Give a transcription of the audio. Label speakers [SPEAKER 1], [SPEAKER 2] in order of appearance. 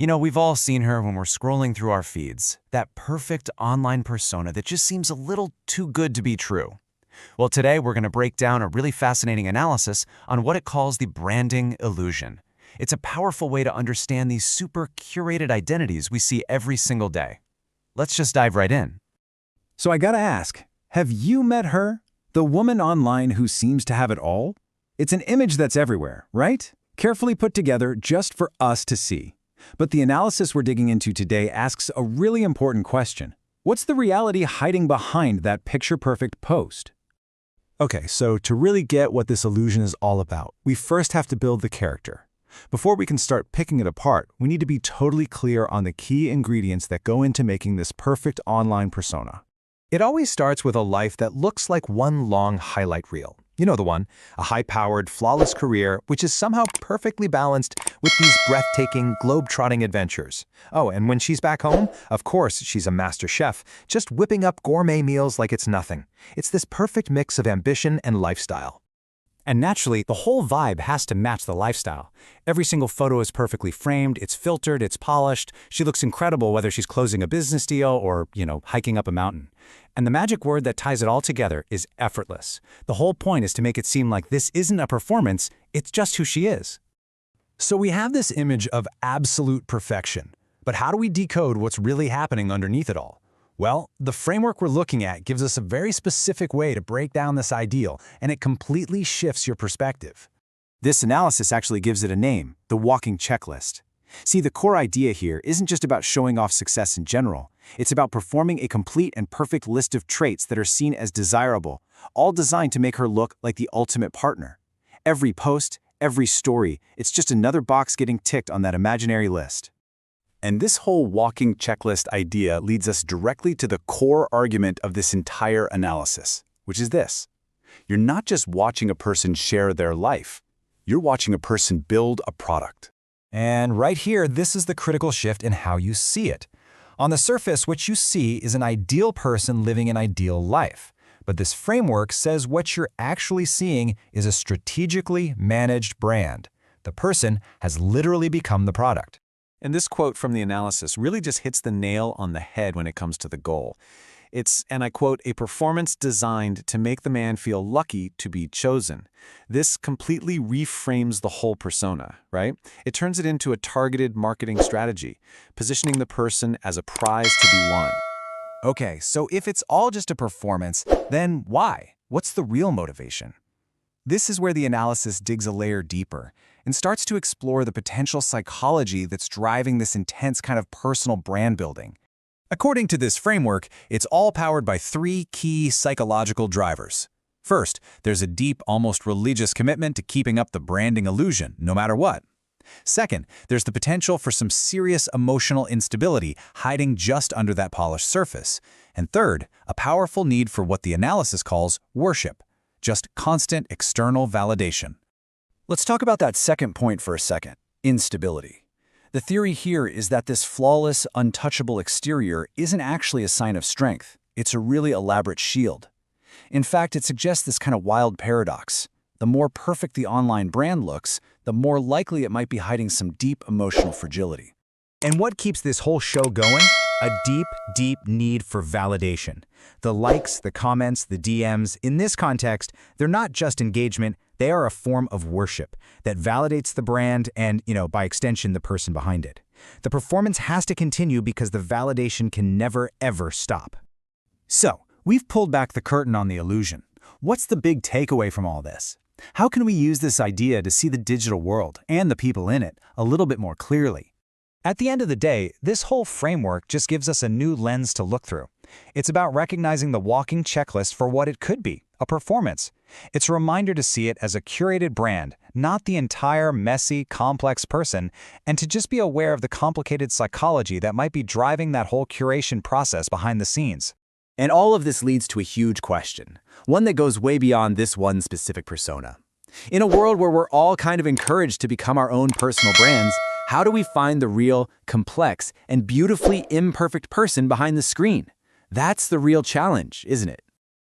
[SPEAKER 1] We've all seen her when we're scrolling through our feeds, that perfect online persona that just seems a little too good to be true. Well, today we're going to break down a really fascinating analysis on what it calls the branding illusion. It's a powerful way to understand these super curated identities we see every single day. Let's just dive right in.
[SPEAKER 2] So I gotta ask, have you met her? The woman online who seems to have it all? It's an image that's everywhere, right? Carefully put together just for us to see. But the analysis we're digging into today asks a really important question. What's the reality hiding behind that picture-perfect post?
[SPEAKER 3] Okay, so to really get what this illusion is all about, we first have to build the character. Before we can start picking it apart, we need to be totally clear on the key ingredients that go into making this perfect online persona. It always starts with a life that looks like one long highlight reel. You know the one, a high-powered, flawless career which is somehow perfectly balanced with these breathtaking, globe-trotting adventures. Oh, and when she's back home, of course, she's a master chef, just whipping up gourmet meals like it's nothing. It's this perfect mix of ambition and lifestyle.
[SPEAKER 2] And naturally, the whole vibe has to match the lifestyle. Every single photo is perfectly framed, it's filtered, it's polished. She looks incredible whether she's closing a business deal or, hiking up a mountain. And the magic word that ties it all together is effortless. The whole point is to make it seem like this isn't a performance, it's just who she is.
[SPEAKER 3] So we have this image of absolute perfection. But how do we decode what's really happening underneath it all? Well, the framework we're looking at gives us a very specific way to break down this ideal, and it completely shifts your perspective.
[SPEAKER 2] This analysis actually gives it a name, the walking checklist. See, the core idea here isn't just about showing off success in general. It's about performing a complete and perfect list of traits that are seen as desirable, all designed to make her look like the ultimate partner. Every post, every story, it's just another box getting ticked on that imaginary list. And this whole walking checklist idea leads us directly to the core argument of this entire analysis, which is this. You're not just watching a person share their life. You're watching a person build a product.
[SPEAKER 3] And right here, this is the critical shift in how you see it. On the surface, what you see is an ideal person living an ideal life. But this framework says what you're actually seeing is a strategically managed brand. The person has literally become the product.
[SPEAKER 4] And this quote from the analysis really just hits the nail on the head when it comes to the goal. It's, and I quote, a performance designed to make the man feel lucky to be chosen. This completely reframes the whole persona, right? It turns it into a targeted marketing strategy, positioning the person as a prize to be won.
[SPEAKER 3] Okay, so if it's all just a performance, then why? What's the real motivation? This is where the analysis digs a layer deeper and starts to explore the potential psychology that's driving this intense kind of personal brand building. According to this framework, it's all powered by three key psychological drivers. First, there's a deep, almost religious commitment to keeping up the branding illusion, no matter what. Second, there's the potential for some serious emotional instability hiding just under that polished surface. And third, a powerful need for what the analysis calls worship, just constant external validation. Let's talk about that second point for a second, instability. The theory here is that this flawless, untouchable exterior isn't actually a sign of strength. It's a really elaborate shield. In fact, it suggests this kind of wild paradox. The more perfect the online brand looks, the more likely it might be hiding some deep emotional fragility.
[SPEAKER 2] And what keeps this whole show going? A deep, deep need for validation. The likes, the comments, the DMs, in this context, they're not just engagement, they are a form of worship that validates the brand and, by extension, the person behind it. The performance has to continue because the validation can never, ever stop. So, we've pulled back the curtain on the illusion. What's the big takeaway from all this? How can we use this idea to see the digital world and the people in it a little bit more clearly? At the end of the day, this whole framework just gives us a new lens to look through. It's about recognizing the walking checklist for what it could be, a performance. It's a reminder to see it as a curated brand, not the entire messy, complex person, and to just be aware of the complicated psychology that might be driving that whole curation process behind the scenes. And all of this leads to a huge question, one that goes way beyond this one specific persona. In a world where we're all kind of encouraged to become our own personal brands, how do we find the real, complex, and beautifully imperfect person behind the screen? That's the real challenge, isn't it?